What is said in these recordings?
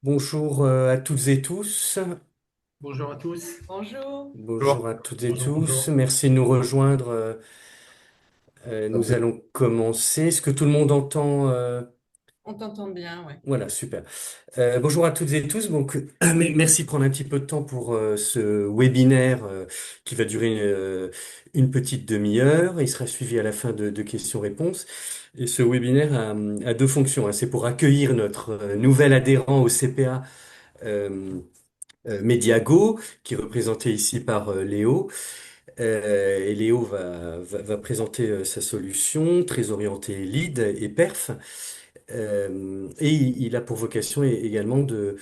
Bonjour à toutes et tous. Bonjour à tous. Bonjour, Bonjour Bonjour. à toutes et Bonjour, tous. bonjour. Merci de nous rejoindre. Nous Oui. allons commencer. Est-ce que tout le monde entend on t'entend bien, ouais. Voilà, super. Bonjour à toutes et tous. Donc, merci de prendre un petit peu de temps pour ce webinaire qui va durer une petite demi-heure. Il sera suivi à la fin de questions-réponses. Et ce webinaire a deux fonctions, hein. C'est pour accueillir notre nouvel adhérent au CPA. Mediago, qui est représenté ici par Léo. Et Léo va présenter sa solution, très orientée lead et perf. Et il a pour vocation également de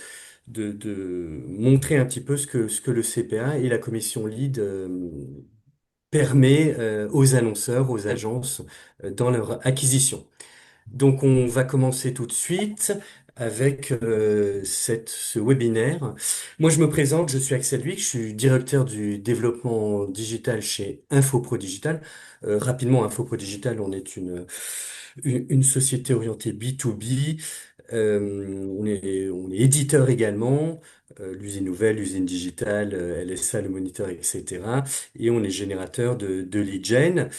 montrer un petit peu ce que le CPA et la commission lead permet aux annonceurs, aux agences dans leur acquisition. Donc on va commencer tout de suite avec ce webinaire. Moi je me présente, je suis Axel Wick, je suis directeur du développement digital chez Infopro Digital. Rapidement, Infopro Digital, on est une société orientée B2B. On est éditeur également, l'usine nouvelle, l'usine digitale, LSA, le moniteur, etc. Et on est générateur de lead gen.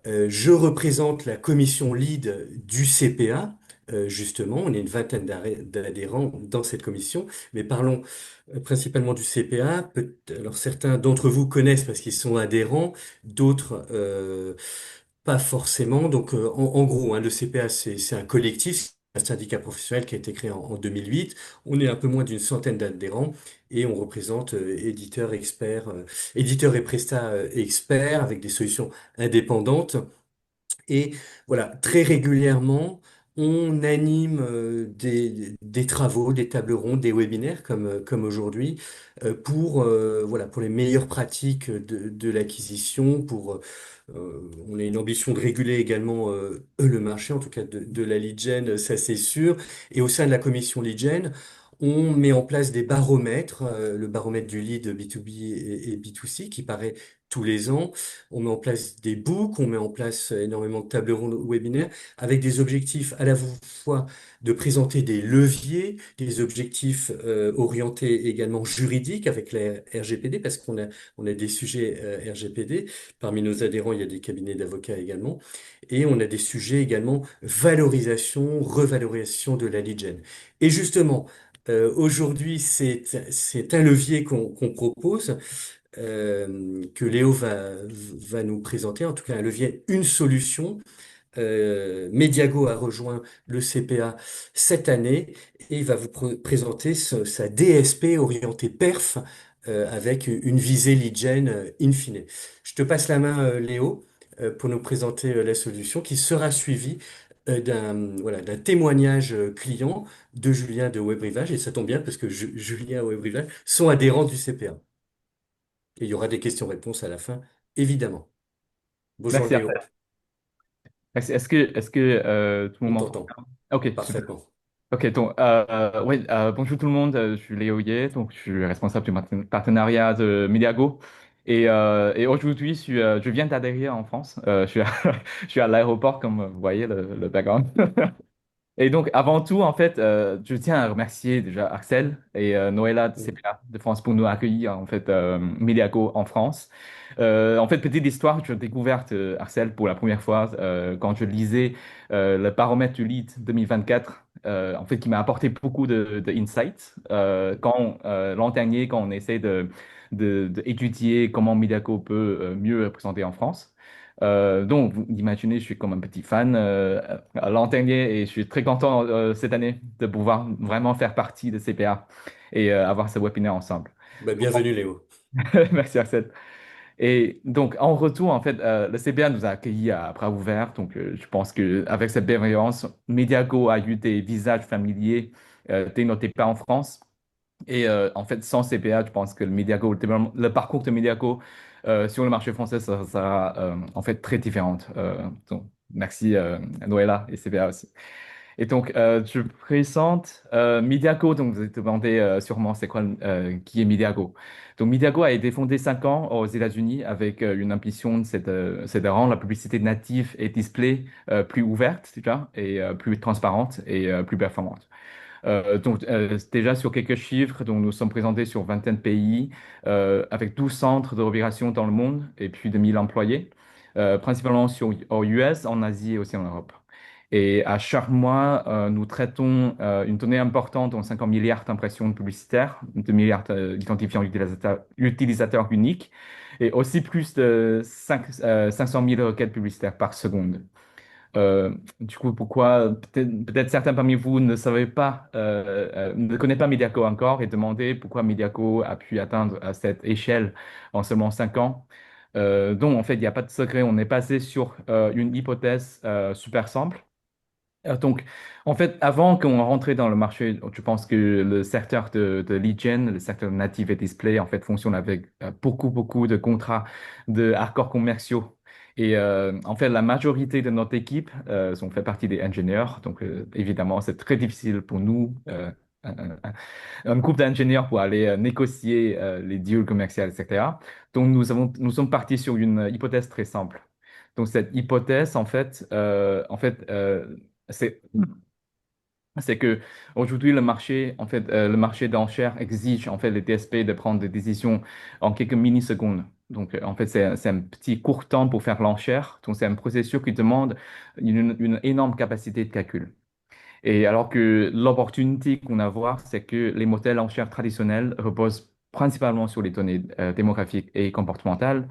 Je représente la commission lead du CPA. Justement, on est une vingtaine d'adhérents dans cette commission, mais parlons principalement du CPA. Alors certains d'entre vous connaissent parce qu'ils sont adhérents, d'autres pas forcément. Donc en gros, hein, le CPA c'est un collectif, un syndicat professionnel qui a été créé en 2008. On est un peu moins d'une centaine d'adhérents et on représente éditeurs, experts, éditeurs et prestats experts avec des solutions indépendantes. Et voilà, très régulièrement, on anime des travaux, des tables rondes, des webinaires comme aujourd'hui voilà, pour les meilleures pratiques de l'acquisition. On a une ambition de réguler également le marché, en tout cas de la lead gen, ça c'est sûr. Et au sein de la commission lead gen, on met en place des baromètres, le baromètre du lead B2B et B2C qui paraît tous les ans. On met en place des books, on met en place énormément de tables rondes webinaires avec des objectifs à la fois de présenter des leviers, des objectifs orientés également juridiques avec la RGPD parce on a des sujets RGPD. Parmi nos adhérents, il y a des cabinets d'avocats également. Et on a des sujets également valorisation, revalorisation de la lead gen. Et justement, aujourd'hui, c'est un levier qu'on propose que Léo va nous présenter, en tout cas un levier, une solution. Mediago a rejoint le CPA cette année et il va vous présenter sa DSP orientée perf avec une visée lead gen in fine. Je te passe la main, Léo, pour nous présenter la solution qui sera suivie d'un témoignage client de Julien de WebRivage. Et ça tombe bien parce que Julien et WebRivage sont adhérents du CPA. Et il y aura des questions-réponses à la fin, évidemment. Bonjour Merci, Léo, Arthur. Merci. Est-ce que tout le on monde m'entend t'entend bien? Ok, super. parfaitement. Ok, donc, ouais, bonjour tout le monde, je suis Léo Yeh, donc je suis responsable du partenariat de Mediago. Et aujourd'hui, je viens d'adhérer en France. Je suis à, je suis à l'aéroport, comme vous voyez le background. Et donc, avant tout, en fait, je tiens à remercier déjà Axel et Noëlla de Mm. CPA de France pour nous accueillir, en fait, Mediago en France. En fait, petite histoire, j'ai découvert Axel pour la première fois quand je lisais le baromètre du lead 2024, en fait, qui m'a apporté beaucoup de insights. L'an dernier, quand on essaie d'étudier comment Mediago peut mieux représenter en France. Donc, vous imaginez, je suis comme un petit fan l'an dernier et je suis très content cette année de pouvoir vraiment faire partie de CPA et avoir ce webinaire ensemble. Bah, Donc, bienvenue Léo. merci Axel. Et donc, en retour, en fait, le CPA nous a accueillis à bras ouverts. Donc, je pense qu'avec cette bienveillance, Mediago a eu des visages familiers dès notre départ en France. Et en fait, sans CPA, je pense que le parcours de Mediaco sur le marché français, ça sera en fait très différente. Donc, merci Noëlla et CPA aussi. Et donc, je présente Mediaco. Donc, vous vous demandez sûrement c'est quoi, qui est Mediaco. Donc, Mediaco a été fondé 5 ans aux États-Unis avec une ambition, c'est de rendre la publicité native et display plus ouverte déjà, et plus transparente et plus performante. Déjà sur quelques chiffres, donc, nous sommes présentés sur vingtaine de pays, avec 12 centres d'opération dans le monde et plus de 1000 employés, principalement aux US, en Asie et aussi en Europe. Et à chaque mois, nous traitons une donnée importante, donc 50 milliards d'impressions publicitaires, 2 milliards d'identifiants utilisateurs uniques, et aussi plus de 500 000 requêtes publicitaires par seconde. Du coup, pourquoi peut-être certains parmi vous ne savaient pas, ne connaissent pas Mediaco encore et demandaient pourquoi Mediaco a pu atteindre à cette échelle en seulement 5 ans. Donc, en fait, il n'y a pas de secret. On est passé sur une hypothèse super simple. Donc, en fait, avant qu'on rentre dans le marché, je pense que le secteur de lead gen, le secteur native et display, en fait, fonctionne avec beaucoup de contrats de accords commerciaux. Et en fait, la majorité de notre équipe sont fait partie des ingénieurs. Donc, évidemment, c'est très difficile pour nous, un, un- un groupe d'ingénieurs, pour aller négocier les deals commerciaux, etc. Donc, nous sommes partis sur une hypothèse très simple. Donc, cette hypothèse, c'est c'est que aujourd'hui le marché, le marché d'enchères exige en fait les DSP de prendre des décisions en quelques millisecondes. Donc, en fait, c'est un petit court temps pour faire l'enchère. Donc, c'est un processus qui demande une énorme capacité de calcul. Et alors que l'opportunité qu'on a à voir, c'est que les modèles enchères traditionnels reposent principalement sur les données démographiques et comportementales.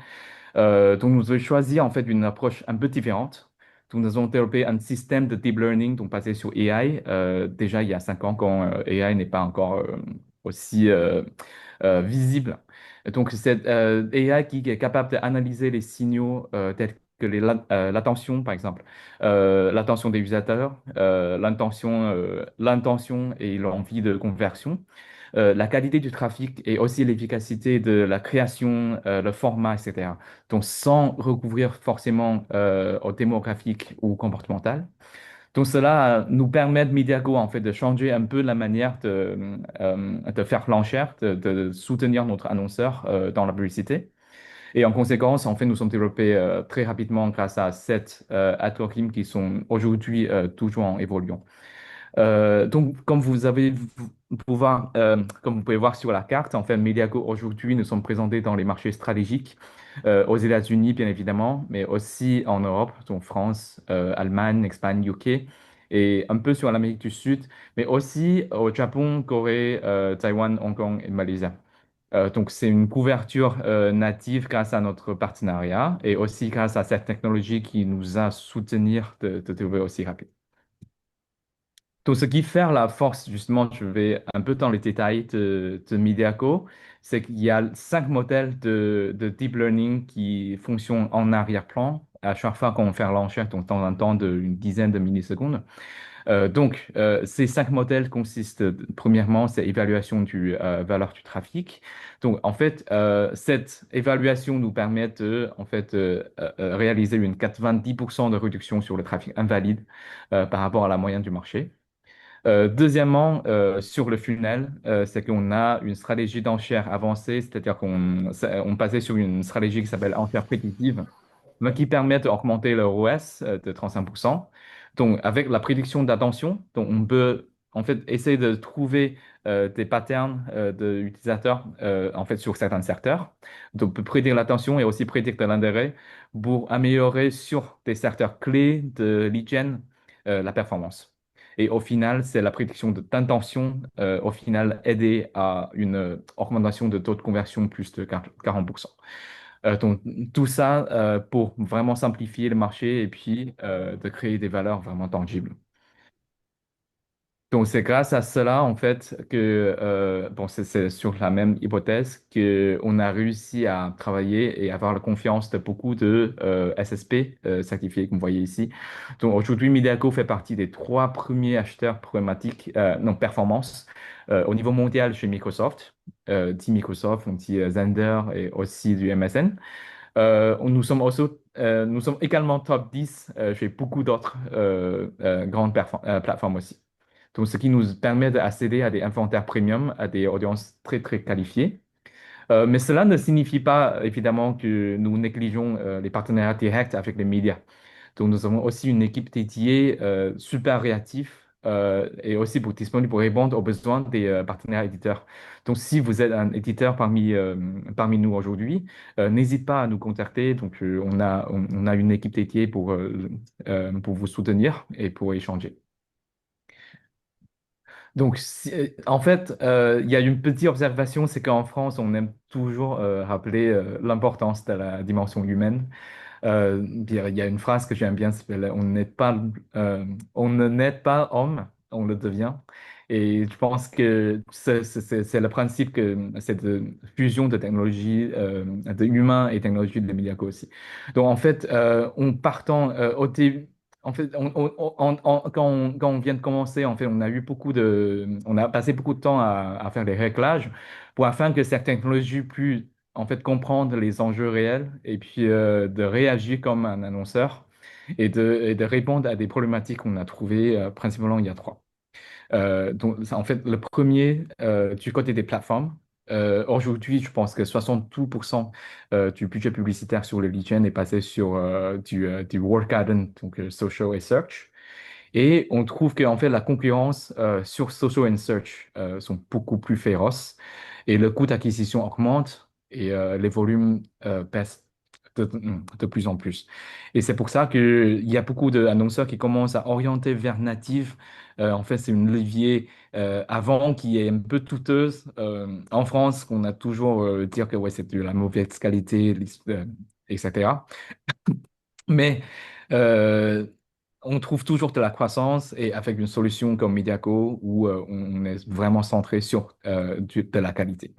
Donc, nous avons choisi en fait une approche un peu différente. Donc, nous avons développé un système de deep learning donc, basé sur AI, déjà il y a 5 ans, quand AI n'est pas encore aussi visible. Donc, c'est AI qui est capable d'analyser les signaux tels que l'attention, par exemple, l'attention des utilisateurs, l'intention et l'envie de conversion, la qualité du trafic et aussi l'efficacité de la création, le format, etc. Donc, sans recouvrir forcément au démographique ou comportemental. Donc, cela nous permet, Mediago, en fait, de changer un peu la manière de faire l'enchère, de soutenir notre annonceur dans la publicité. Et en conséquence, en fait, nous sommes développés très rapidement grâce à 7 algorithmes qui sont aujourd'hui toujours en évolution. Donc, comme vous pouvez voir sur la carte, en fait, Mediago aujourd'hui, nous sommes présentés dans les marchés stratégiques, aux États-Unis, bien évidemment, mais aussi en Europe, donc France, Allemagne, Espagne, UK, et un peu sur l'Amérique du Sud, mais aussi au Japon, Corée, Taïwan, Hong Kong et Malaisie. Donc, c'est une couverture native grâce à notre partenariat et aussi grâce à cette technologie qui nous a soutenir de développer aussi rapide. Donc, ce qui fait la force, justement, je vais un peu dans les détails de Mediaco, c'est qu'il y a 5 modèles de deep learning qui fonctionnent en arrière-plan à chaque fois qu'on fait l'enchère, donc dans un temps d'une dizaine de millisecondes. Ces 5 modèles consistent, premièrement, c'est évaluation du valeur du trafic. Donc, en fait, cette évaluation nous permet de, en fait, réaliser une 90% de réduction sur le trafic invalide par rapport à la moyenne du marché. Deuxièmement, sur le funnel, c'est qu'on a une stratégie d'enchère avancée, c'est-à-dire on basait sur une stratégie qui s'appelle enchère prédictive, mais qui permet d'augmenter le ROS de 35%. Donc, avec la prédiction d'attention, donc on peut en fait essayer de trouver des patterns d'utilisateurs en fait sur certains secteurs. Donc, on peut prédire l'attention et aussi prédire de l'intérêt pour améliorer sur des secteurs clés de l'hygiène la performance. Et au final, c'est la prédiction d'intention, au final, aider à une augmentation de taux de conversion plus de 40%. Donc, tout ça pour vraiment simplifier le marché et puis de créer des valeurs vraiment tangibles. Donc, c'est grâce à cela, en fait, que, bon, c'est sur la même hypothèse qu'on a réussi à travailler et avoir la confiance de beaucoup de SSP certifiés, comme vous voyez ici. Donc, aujourd'hui, Mediaco fait partie des 3 premiers acheteurs problématiques, non, performance, au niveau mondial chez Microsoft. Dit Microsoft, on dit Xandr et aussi du MSN. Nous sommes également top 10 chez beaucoup d'autres plateformes aussi. Donc, ce qui nous permet d'accéder à des inventaires premium, à des audiences très qualifiées. Mais cela ne signifie pas, évidemment, que nous négligeons les partenariats directs avec les médias. Donc, nous avons aussi une équipe dédiée, super réactive, est aussi disponible pour répondre aux besoins des partenaires éditeurs. Donc, si vous êtes un éditeur parmi nous aujourd'hui, n'hésite pas à nous contacter. Donc, on a une équipe dédiée pour vous soutenir et pour échanger. Donc, en fait, il y a une petite observation, c'est qu'en France, on aime toujours rappeler l'importance de la dimension humaine. Puis, il y a une phrase que j'aime bien, ça s'appelle on ne naît pas homme, on le devient. Et je pense que c'est le principe que cette fusion de technologie, de humain et technologie de Mediaco aussi. Donc en fait, on partant au début. En fait, quand on vient de commencer, en fait, on a passé beaucoup de temps à faire des réglages pour afin que cette technologie puisse en fait comprendre les enjeux réels et puis de réagir comme un annonceur et de répondre à des problématiques qu'on a trouvées principalement il y a trois. Donc, en fait, le premier, du côté des plateformes, aujourd'hui, je pense que 62% du budget publicitaire sur le lead gen est passé sur du Word Garden, donc social et search. Et on trouve qu'en fait, la concurrence sur social and search sont beaucoup plus féroces et le coût d'acquisition augmente et les volumes baissent de plus en plus. Et c'est pour ça qu'il y a beaucoup d'annonceurs qui commencent à orienter vers native. En fait, c'est une levier avant qui est un peu douteuse. En France, on a toujours dire que ouais, c'est de la mauvaise qualité, etc. Mais euh, on trouve toujours de la croissance et avec une solution comme Mediaco où on est vraiment centré sur de la qualité.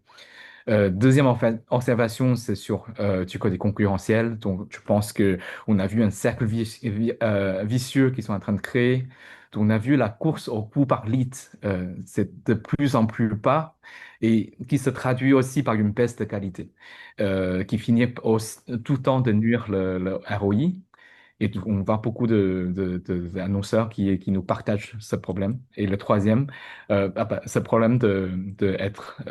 Deuxième observation, c'est sur du côté concurrentiel. Donc, je pense que on a vu un cercle vicieux qui sont en train de créer. Donc, on a vu la course au coût par lead, c'est de plus en plus bas et qui se traduit aussi par une baisse de qualité, qui finit tout le temps de nuire le ROI. Et on voit beaucoup d'annonceurs qui nous partagent ce problème. Et le troisième, ce problème de être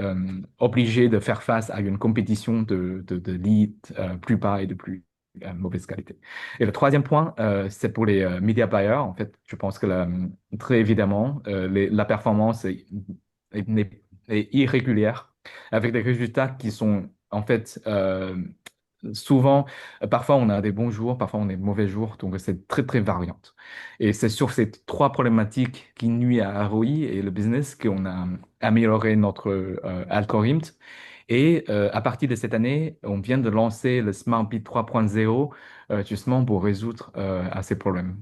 obligé de faire face à une compétition de leads plus bas et de plus mauvaise qualité. Et le troisième point, c'est pour les media buyers. En fait, je pense que très évidemment, la performance est, est irrégulière avec des résultats qui sont en fait souvent, parfois on a des bons jours, parfois on a des mauvais jours, donc c'est très très variante. Et c'est sur ces trois problématiques qui nuisent à ROI et le business qu'on a amélioré notre algorithme. Et à partir de cette année, on vient de lancer le SmartBid 3.0 justement pour résoudre à ces problèmes.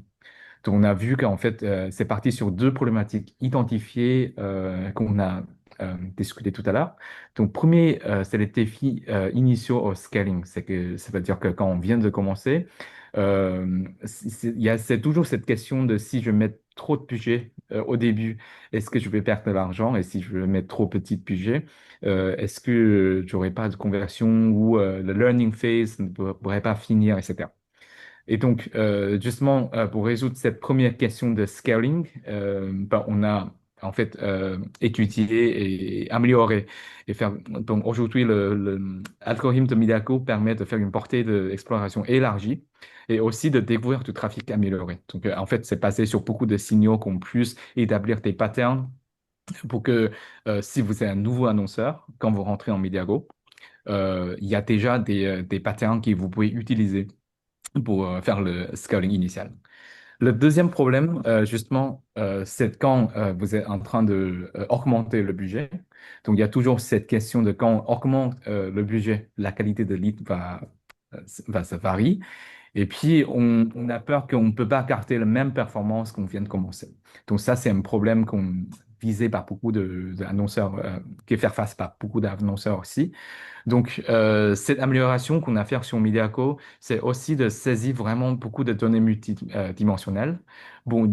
Donc, on a vu qu'en fait, c'est parti sur deux problématiques identifiées qu'on a discuté tout à l'heure. Donc, premier, c'est les défis initiaux au scaling. Ça veut dire que quand on vient de commencer, c'est toujours cette question de si je mets trop de budget au début, est-ce que je vais perdre de l'argent? Et si je mets trop petit de budget, est-ce que j'aurai pas de conversion ou le learning phase ne pourrait pas finir, etc. Et donc, justement, pour résoudre cette première question de scaling, ben, on a en fait étudié et amélioré. Donc, aujourd'hui, l'algorithme de Midaco permet de faire une portée d'exploration élargie et aussi de découvrir du trafic amélioré. Donc, en fait, c'est basé sur beaucoup de signaux qu'on puisse établir des patterns pour que si vous êtes un nouveau annonceur, quand vous rentrez en Mediago, il y a déjà des patterns que vous pouvez utiliser pour faire le scaling initial. Le deuxième problème, justement, c'est quand vous êtes en train de augmenter le budget. Donc, il y a toujours cette question de quand on augmente le budget, la qualité de lead va se varier. Et puis, on a peur qu'on ne peut pas garder la même performance qu'on vient de commencer. Donc, ça, c'est un problème qu'on visé par beaucoup d'annonceurs, qui est fait face par beaucoup d'annonceurs aussi. Donc, cette amélioration qu'on a fait sur Mediaco, c'est aussi de saisir vraiment beaucoup de données multidimensionnelles pour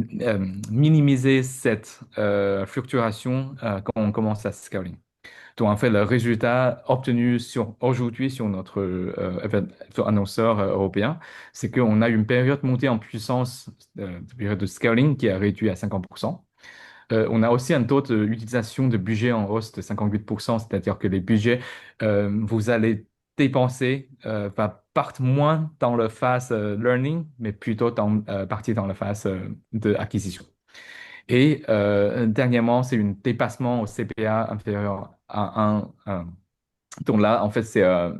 minimiser cette fluctuation quand on commence à scaling. Donc, en fait, le résultat obtenu aujourd'hui sur notre annonceur européen, c'est qu'on a une période montée en puissance, période de scaling qui a réduit à 50%. On a aussi un taux d'utilisation de budget en hausse de 58%, c'est-à-dire que les budgets vous allez dépenser partent moins dans la phase learning, mais plutôt partir dans la phase de acquisition. Et dernièrement, c'est un dépassement au CPA inférieur à 1. Donc là, en fait, euh,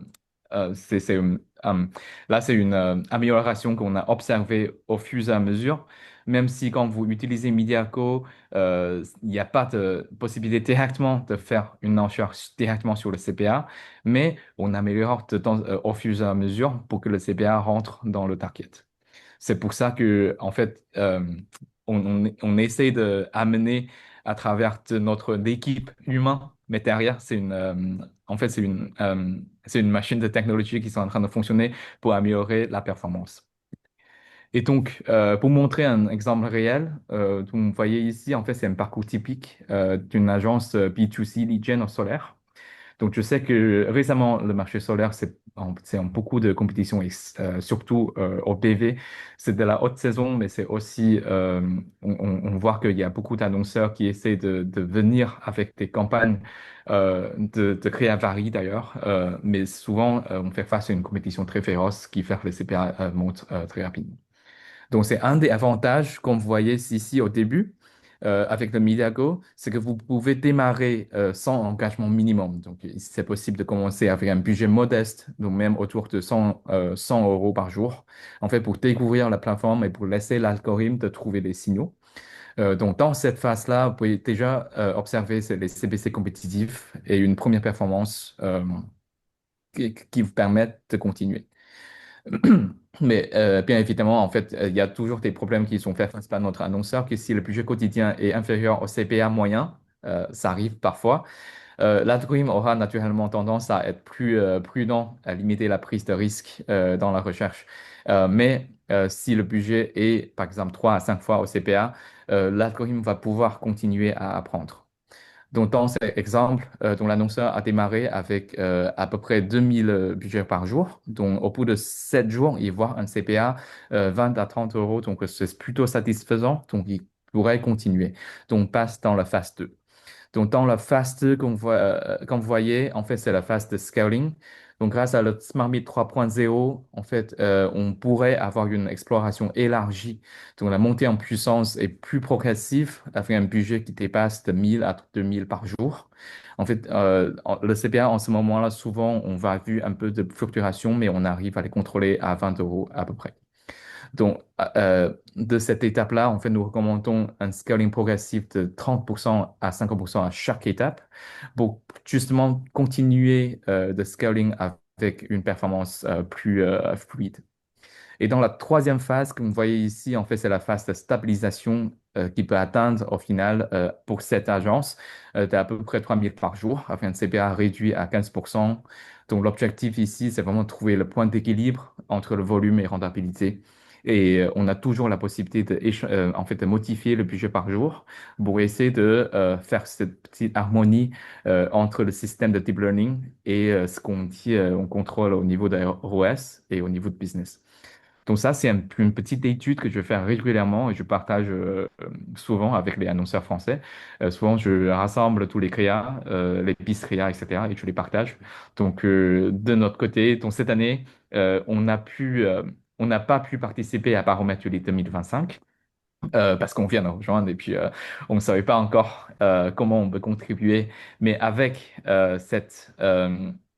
là, c'est une amélioration qu'on a observée au fur et à mesure. Même si quand vous utilisez Mediaco, il n'y a pas de possibilité directement de faire une enchère directement sur le CPA, mais on améliore au fur et à mesure pour que le CPA rentre dans le target. C'est pour ça que, en fait, on essaie de amener à travers de notre équipe humaine, mais derrière, en fait, c'est une machine de technologie qui est en train de fonctionner pour améliorer la performance. Et donc, pour montrer un exemple réel, vous voyez ici, en fait, c'est un parcours typique d'une agence B2C lead gen au solaire. Donc, je sais que récemment, le marché solaire, c'est en beaucoup de compétitions, et surtout au PV. C'est de la haute saison, mais c'est aussi, on voit qu'il y a beaucoup d'annonceurs qui essaient de venir avec des campagnes de créer un vari d'ailleurs. Mais souvent, on fait face à une compétition très féroce qui fait que les CPA montent très rapidement. Donc, c'est un des avantages qu'on voyait ici au début avec le Mediago, c'est que vous pouvez démarrer sans engagement minimum. Donc, c'est possible de commencer avec un budget modeste, donc même autour de 100 euros par jour, en fait, pour découvrir la plateforme et pour laisser l'algorithme de trouver des signaux. Donc, dans cette phase-là, vous pouvez déjà observer les CPC compétitifs et une première performance qui vous permettent de continuer. Mais bien évidemment, en fait, il y a toujours des problèmes qui sont faits face par notre annonceur, que si le budget quotidien est inférieur au CPA moyen, ça arrive parfois, l'algorithme aura naturellement tendance à être plus prudent, à limiter la prise de risque dans la recherche. Mais si le budget est, par exemple, 3 à 5 fois au CPA, l'algorithme va pouvoir continuer à apprendre. Donc, dans cet exemple, dont l'annonceur a démarré avec à peu près 2000 budgets par jour. Donc, au bout de 7 jours, il voit un CPA 20 à 30 euros. Donc, c'est plutôt satisfaisant. Donc, il pourrait continuer. Donc, on passe dans la phase 2. Donc, dans la phase 2 comme vous voyez, en fait, c'est la phase de scaling. Donc, grâce à le SmartMeet 3.0, en fait, on pourrait avoir une exploration élargie. Donc, la montée en puissance est plus progressive avec un budget qui dépasse de 1000 à 2000 par jour. En fait, le CPA, en ce moment-là, souvent, on va vu un peu de fluctuation, mais on arrive à les contrôler à 20 euros à peu près. Donc, de cette étape-là, en fait, nous recommandons un scaling progressif de 30% à 50% à chaque étape pour justement continuer de scaling avec une performance plus fluide. Et dans la troisième phase que vous voyez ici, en fait, c'est la phase de stabilisation qui peut atteindre au final pour cette agence d'à peu près 3000 par jour, avec un CPA réduit à 15%. Donc l'objectif ici, c'est vraiment de trouver le point d'équilibre entre le volume et rentabilité. Et on a toujours la possibilité en fait, de modifier le budget par jour pour essayer de faire cette petite harmonie entre le système de deep learning et ce qu'on dit, on contrôle au niveau de ROS et au niveau de business. Donc ça, c'est une petite étude que je fais régulièrement et je partage souvent avec les annonceurs français. Souvent, je rassemble tous les créas, les pistes créas, etc. et je les partage. Donc, de notre côté, donc cette année, on n'a pas pu participer à Paramètre 2025 parce qu'on vient de rejoindre et puis on ne savait pas encore comment on peut contribuer. Mais avec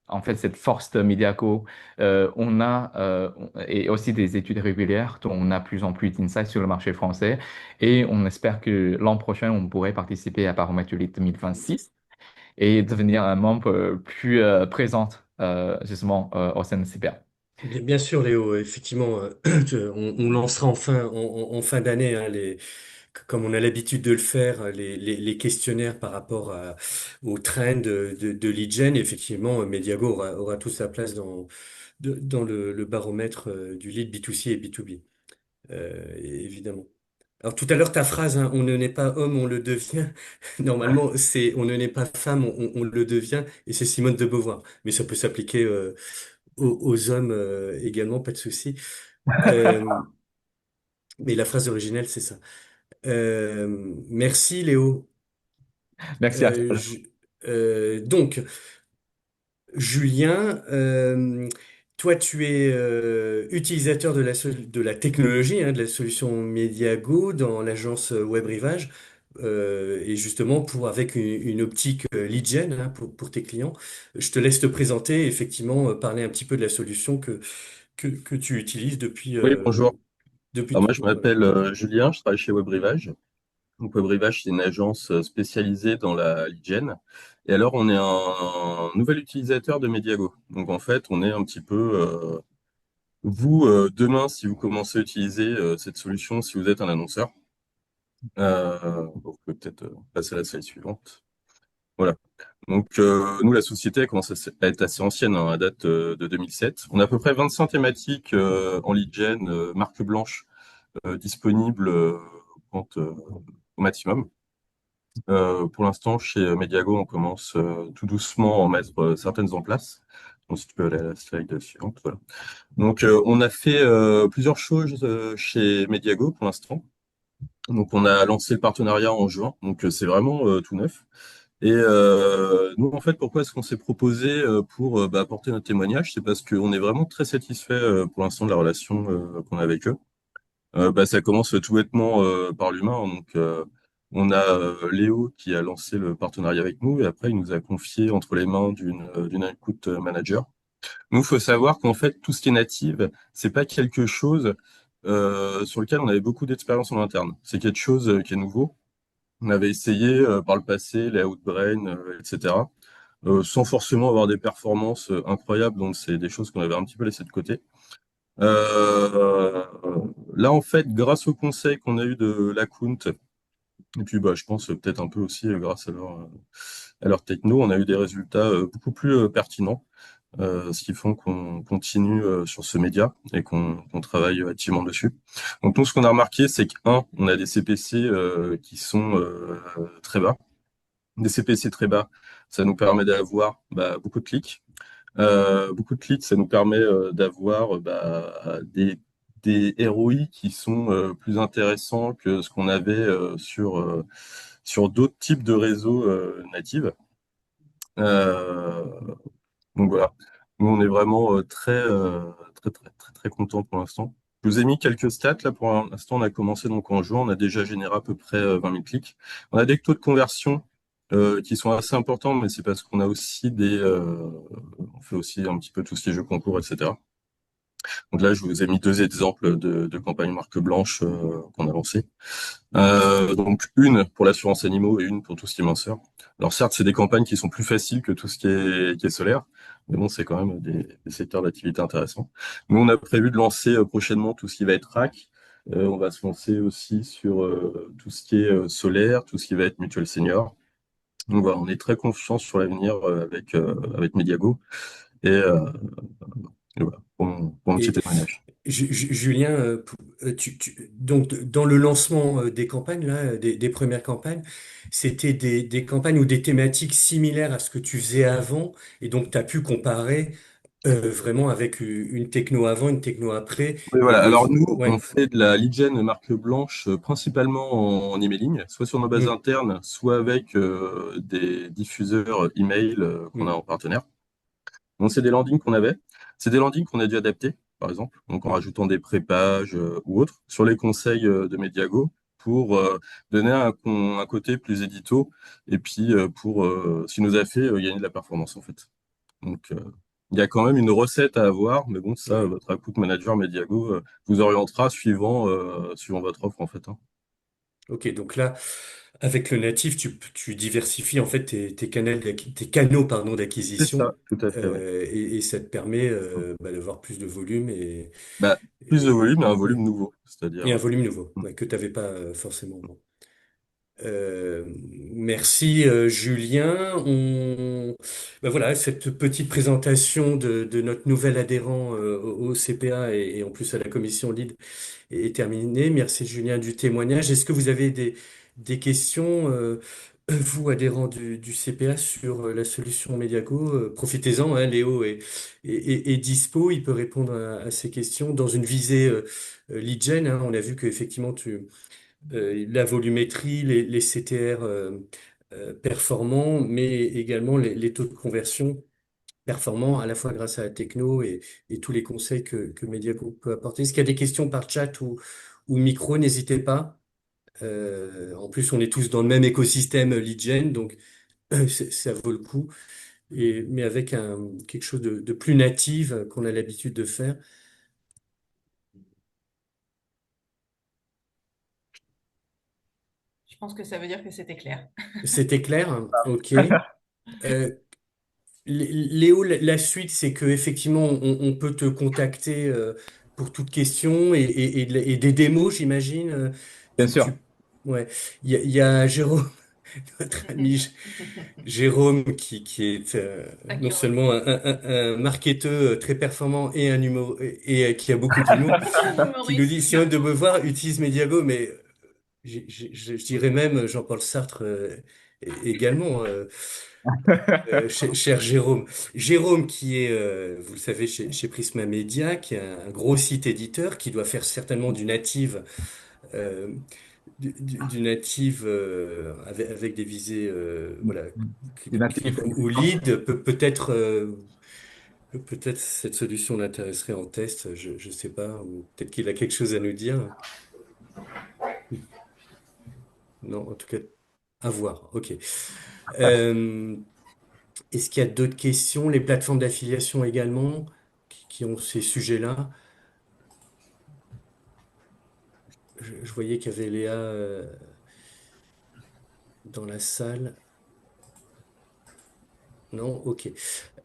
en fait, cette force de Mediaco, et aussi des études régulières, dont on a plus en plus d'insights sur le marché français. Et on espère que l'an prochain, on pourrait participer à Paramètre 2026 et devenir un membre plus présent justement au sein de CPA. Bien sûr, Léo, effectivement, on lancera en fin d'année, hein, comme on a l'habitude de le faire, les questionnaires par rapport au trend de lead gen. Effectivement, Mediago aura toute sa place dans le baromètre du lead B2C et B2B, évidemment. Alors tout à l'heure, ta phrase, hein, on ne naît pas homme, on le devient. Normalement, c'est on ne naît pas femme, on le devient, et c'est Simone de Beauvoir. Mais ça peut s'appliquer aux hommes également, pas de souci. Euh, mais la phrase originelle, c'est ça. Merci Léo. Merci à Euh, toi. ju- donc, Julien, toi, tu es utilisateur de la technologie, hein, de la solution Mediago dans l'agence Web Rivage. et justement avec une optique lead gen, hein, pour tes clients. Je te laisse te présenter, effectivement, parler un petit peu de la solution que tu utilises Oui, bonjour. depuis Alors moi, je toujours. Voilà. m'appelle Julien, je travaille chez WebRivage. Donc WebRivage, c'est une agence spécialisée dans la lead gen. Et alors, on est un nouvel utilisateur de Mediago. Donc en fait, on est un petit peu vous demain si vous commencez à utiliser cette solution, si vous êtes un annonceur. Bon, vous pouvez peut-être passer à la slide suivante. Voilà. Donc nous, la société elle commence à être assez ancienne, hein, à date de 2007. On a à peu près 25 thématiques en lead gen, marque blanche disponible au maximum. Pour l'instant, chez Mediago, on commence tout doucement à en mettre certaines en place. Donc, si tu peux aller à la slide suivante, voilà. Donc, on a fait plusieurs choses chez Mediago pour l'instant. Donc, on a lancé le partenariat en juin. Donc, c'est vraiment tout neuf. Et nous, en fait, pourquoi est-ce qu'on s'est proposé pour apporter notre témoignage? C'est parce qu'on est vraiment très satisfait pour l'instant de la relation qu'on a avec eux. Ça commence tout bêtement par l'humain. Donc, on a Léo qui a lancé le partenariat avec nous et après, il nous a confié entre les mains d'une account manager. Nous, il faut savoir qu'en fait, tout ce qui est native, c'est pas quelque chose sur lequel on avait beaucoup d'expérience en interne. C'est quelque chose qui est nouveau. On avait essayé par le passé les Outbrain, etc., sans forcément avoir des performances incroyables. Donc, c'est des choses qu'on avait un petit peu laissées de côté. Euh, Là, en fait, grâce au conseil qu'on a eu de l'Account, et puis je pense peut-être un peu aussi grâce à leur techno, on a eu des résultats beaucoup plus pertinents, ce qui font qu'on continue sur ce média et qu'on travaille activement dessus. Donc nous, ce qu'on a remarqué, c'est qu'un, on a des CPC qui sont très bas. Des CPC très bas, ça nous permet d'avoir beaucoup de clics. Beaucoup de clics, ça nous permet d'avoir des ROI qui sont plus intéressants que ce qu'on avait sur d'autres types de réseaux natifs. Euh, donc voilà, nous on est vraiment très contents pour l'instant. Je vous ai mis quelques stats là pour l'instant. On a commencé donc en juin, on a déjà généré à peu près 20 000 clics. On a des taux de conversion qui sont assez importants, mais c'est parce qu'on a aussi on fait aussi un petit peu tout ce qui est jeux concours, etc. Donc là, je vous ai mis deux exemples de campagnes marque blanche qu'on a lancées. Donc une pour l'assurance animaux et une pour tout ce qui est minceur. Alors certes, c'est des campagnes qui sont plus faciles que tout ce qui est solaire, mais bon, c'est quand même des secteurs d'activité intéressants. Nous, on a prévu de lancer prochainement tout ce qui va être RAC. On va se lancer aussi sur tout ce qui est solaire, tout ce qui va être mutuel senior. Donc voilà, on est très confiant sur l'avenir avec Mediago et voilà, pour mon petit Et témoignage. Julien, donc dans le lancement des campagnes, là, des premières campagnes, c'était des campagnes ou des thématiques similaires à ce que tu faisais avant, et donc tu as pu comparer vraiment avec une techno avant, une techno après, Oui, voilà. Alors nous, on ouais. fait de la lead gen marque blanche principalement en emailing, soit sur nos bases Mm, internes, soit avec des diffuseurs email qu'on a mm, en partenaire. Donc c'est des landings qu'on avait. C'est des landings qu'on a dû adapter, par exemple, donc en mm. rajoutant des pré-pages ou autres, sur les conseils de Mediago pour donner un côté plus édito et puis pour ce qui nous a fait gagner de la performance en fait. Donc, il y a quand même une recette à avoir, mais bon, ça, Ouais. votre account manager Mediago vous orientera suivant votre offre, en fait, hein. Ok, donc là, avec le natif, tu diversifies en fait tes canaux pardon, C'est ça, d'acquisition, tout à fait, ouais. et ça te permet d'avoir plus de volume Bah, plus de volume et un volume ouais, nouveau, c'est-à-dire. et un volume nouveau ouais, que tu n'avais pas forcément. Bon. Euh, Merci Julien. Voilà, cette petite présentation de notre nouvel adhérent au CPA et en plus à la commission lead est terminée. Merci Julien du témoignage. Est-ce que vous avez des questions, vous adhérents du CPA, sur la solution Mediago? Profitez-en, hein, Léo est dispo, il peut répondre à ces questions dans une visée lead gen, hein. On a vu qu'effectivement la volumétrie, les CTR performants, mais également les taux de conversion performants, à la fois grâce à la techno et tous les conseils que Mediago peut apporter. Est-ce qu'il y a des questions par chat ou micro? N'hésitez pas. En plus, on est tous dans le même écosystème lead gen, donc ça vaut le coup. Mais avec quelque chose de plus native qu'on a l'habitude de faire. Je pense que ça veut dire que c'était clair. C'était clair? Hein. Ok. Euh, Léo, la suite, c'est que effectivement, on peut te contacter pour toute question et des démos, j'imagine. Bien sûr. Ouais. Il y a Jérôme, notre ami Jérôme, qui est À non qui on seulement un marketeur très performant et un humour et qui a beaucoup d'humour, qui nous dit humoriste. si on de me voir, utilise Mediago, mais je dirais même Jean-Paul Sartre également. Cher Jérôme. Jérôme qui est, vous le savez, chez Prisma Media, qui est un gros site éditeur, qui doit faire certainement du native, euh, du native avec des visées, voilà, Des natifs. clic ou lead. Peut-être cette solution l'intéresserait en test, je sais pas, ou peut-être qu'il a quelque chose à nous dire. Non, en tout cas, à voir. Ok. Euh, Est-ce qu'il y a d'autres questions? Les plateformes d'affiliation également, qui ont ces sujets-là. Je voyais qu'il y avait Léa dans la salle. Non? Ok.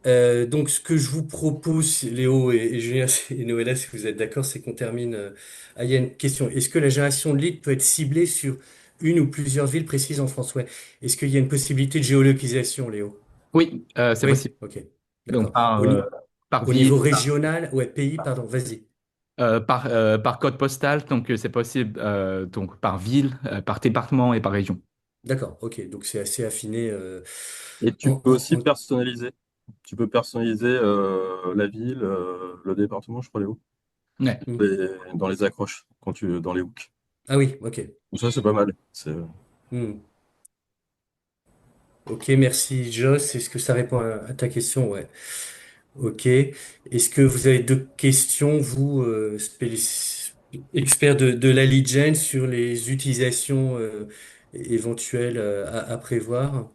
Donc, ce que je vous propose, Léo et Julien et Noëlla, si vous êtes d'accord, c'est qu'on termine. Ah, il y a une question. Est-ce que la génération de leads peut être ciblée sur une ou plusieurs villes précises en France? Ouais. Est-ce qu'il y a une possibilité de géolocalisation, Léo? Oui, c'est Oui? possible. Ok. Donc, D'accord. par Au ville, niveau régional, ouais, pays, pardon, vas-y. par code postal, donc c'est possible donc par ville, par département et par région. D'accord, ok. Donc, c'est assez affiné. Et En, tu peux en- aussi en- personnaliser. Tu peux personnaliser la ville, le département, je crois, Léo, Ouais. Hmm. dans les accroches, dans les hooks. Ah oui, ok. Donc ça, c'est pas mal. Hmm. Ok, merci Joss. Est-ce que ça répond à ta question? Ouais. Ok. Est-ce que vous avez d'autres questions, vous, experts de la lead gen, sur les utilisations éventuelles à prévoir?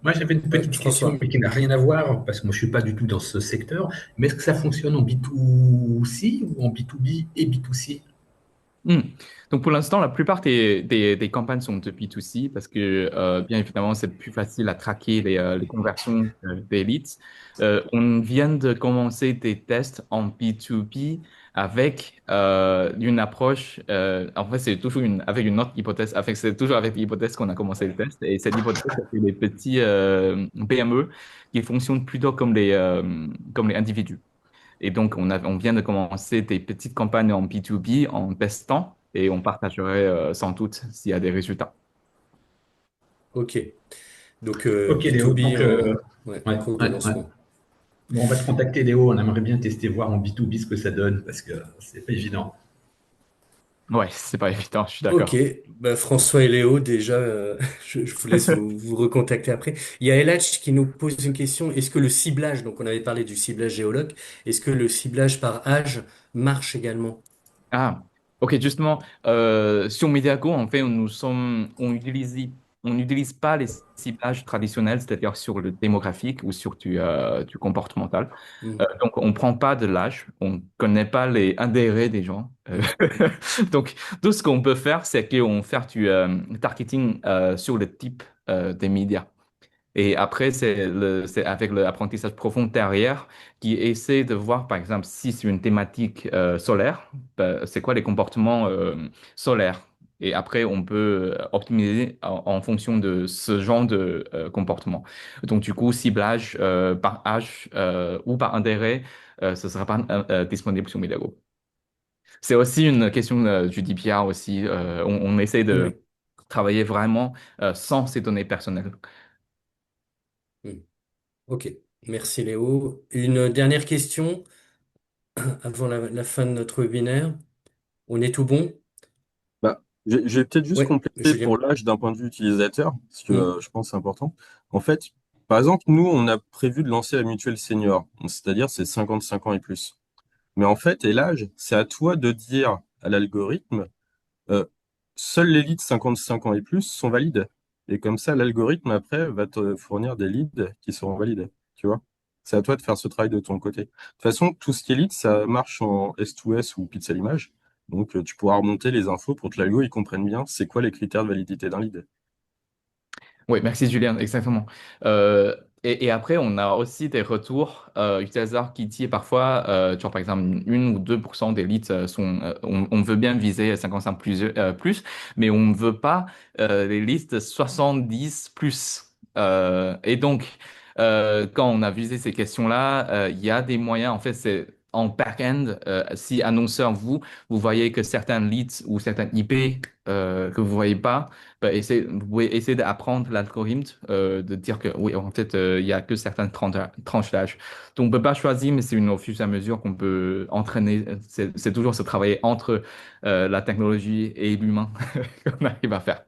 Moi, j'avais une Ouais, petite question, François. mais qui n'a rien à voir, parce que moi, je suis pas du tout dans ce secteur. Mais est-ce que ça fonctionne en B2C ou en B2B et B2C? Hmm. Donc pour l'instant, la plupart des campagnes sont de B2C parce que bien évidemment, c'est plus facile à traquer les conversions des leads. On vient de commencer des tests en B2B avec une approche, en fait, c'est toujours avec une autre hypothèse, c'est toujours avec l'hypothèse qu'on a commencé le test. Et cette hypothèse, c'est les petits PME qui fonctionnent plutôt comme les individus. Et donc, on vient de commencer des petites campagnes en B2B en testant et on partagerait sans doute s'il y a des résultats. Ok. Donc Ok, Léo. B2B Donc, ouais, en ouais, cours de ouais, ouais. lancement. Bon, on va te contacter, Léo. On aimerait bien tester, voir en B2B ce que ça donne, parce que c'est pas évident. Ouais, c'est pas évident, je suis Ok, d'accord. bah, François et Léo, déjà, je vous laisse vous recontacter après. Il y a Elach qui nous pose une question. Est-ce que le ciblage, donc on avait parlé du ciblage géologue, est-ce que le ciblage par âge marche également? Ah, ok, justement, sur Mediago, en fait, on n'utilise pas les ciblages traditionnels, c'est-à-dire sur le démographique ou sur du comportemental. Hmm, Donc, on prend pas de l'âge, on connaît pas les intérêts des gens. hmm. Donc, tout ce qu'on peut faire, c'est qu'on fait du targeting sur le type des médias. Et après, c'est avec l'apprentissage profond derrière qui essaie de voir, par exemple, si c'est une thématique solaire, ben, c'est quoi les comportements solaires. Et après, on peut optimiser en fonction de ce genre de comportement. Donc, du coup, ciblage par âge ou par intérêt, ce ne sera pas disponible sur Mediago. C'est aussi une question du DPR aussi. On essaie de Oui. travailler vraiment sans ces données personnelles. Hmm. Ok, merci Léo. Une dernière question avant la fin de notre webinaire. On est tout bon? Bah, j'ai peut-être juste Ouais, complété Julien. pour l'âge d'un point de vue utilisateur, parce que Hmm, je pense que c'est important. En fait, par exemple, nous, on a prévu de lancer la mutuelle senior, donc c'est-à-dire c'est 55 ans et plus. Mais en fait, et l'âge, c'est à toi de dire à l'algorithme, euh, seuls les leads 55 ans et plus sont valides. Et comme ça, l'algorithme, après, va te fournir des leads qui seront valides. Tu vois? C'est à toi de faire ce travail de ton côté. De toute façon, tout ce qui est lead, ça marche en S2S ou pixel image. Donc, tu pourras remonter les infos pour que l'algo, il comprenne bien c'est quoi les critères de validité d'un lead. Oui, merci Julien, exactement. Euh, et après, on a aussi des retours utilisateurs qui disent parfois, tu vois, par exemple, 1 ou 2% des leads on veut bien viser 55 plus, mais on ne veut pas les leads de 70 plus. Et donc, quand on a visé ces questions-là, il y a des moyens, en fait, c'est en back-end, si annonceur, vous voyez que certains leads ou certains IP que vous voyez pas, bah, vous pouvez essayer d'apprendre l'algorithme, de dire que oui, en fait, il y a que certaines tranches d'âge. Donc, on ne peut pas choisir, mais c'est au fur et à mesure qu'on peut entraîner. C'est toujours se travailler entre la technologie et l'humain qu'on arrive à faire.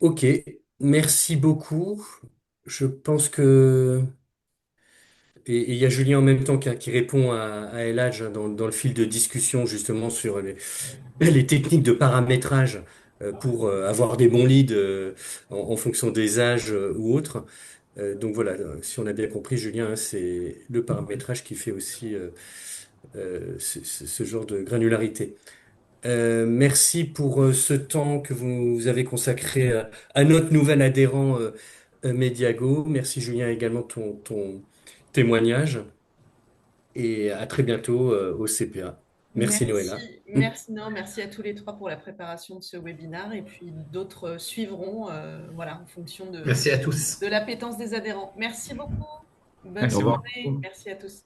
Ok, merci beaucoup. Je pense que... Et il y a Julien en même temps qui répond à El Hadj, hein, dans le fil de discussion justement sur les techniques de paramétrage pour avoir des bons leads en fonction des âges ou autres. Donc voilà, si on a bien compris, Julien, hein, c'est le paramétrage qui fait aussi ce genre de granularité. Merci pour ce temps que vous avez consacré à notre nouvel adhérent Mediago. Merci Julien également de ton témoignage et à très bientôt au CPA. Merci Noëlla. Merci, non, merci à tous les trois pour la préparation de ce webinaire et puis d'autres suivront voilà, en fonction Merci à tous. de l'appétence des adhérents. Merci beaucoup. Bonne Au Merci beaucoup. revoir. journée. Merci à tous.